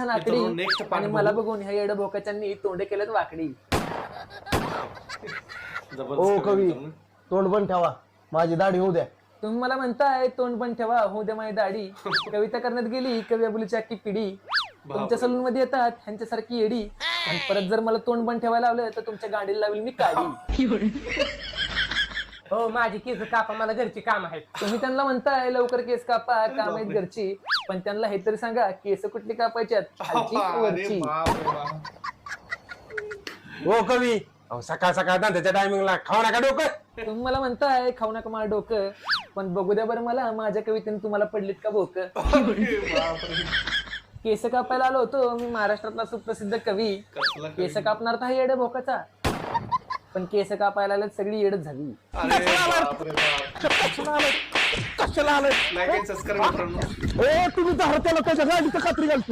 नाकडी next आणि मला बघून ह्या येड भोकाच्यांनी तोंडे केलेत वाकडी. ओ कवी तोंड बंद ठेवा, माझी दाढी होऊ द्या. तुम्ही मला म्हणताय तोंड पण ठेवा, होऊ द्या माझी दाढी. कविता करण्यात गेली कवी अबुलीची अख्खी पिढी. तुमच्या सलून मध्ये येतात ह्यांच्यासारखी येडी, आणि परत जर मला तोंड बंद ठेवायला लावलं तर तुमच्या गाडीला लावेल मी काढी. हो माझी केस कापा, मला घरची काम आहेत. तुम्ही त्यांना म्हणताय लवकर केस कापा, काम आहेत घरची, पण त्यांना हे तरी सांगा केस कुठली कापायच्यात, खालची की वरची. ओ कवी सकाळ सकाळ त्याच्या टायमिंगला खाऊ नका डोकं. तुम्ही मला म्हणताय खाऊ नका मला डोकं, पण बघू द्या बरं मला माझ्या कवितेने तुम्हाला पडलीत का भोक. केस कापायला आलो होतो मी महाराष्ट्रातला सुप्रसिद्ध कवी. केस कापणार तर येड भोकाचा, पण केस कापायला आल्यात सगळी येडच झाली. कशाला आलं लाईक आणि सबस्क्राईब मित्रांनो. ओ तुम्ही तर त्याला त्याच्या गाडीचं खात्री घालतो.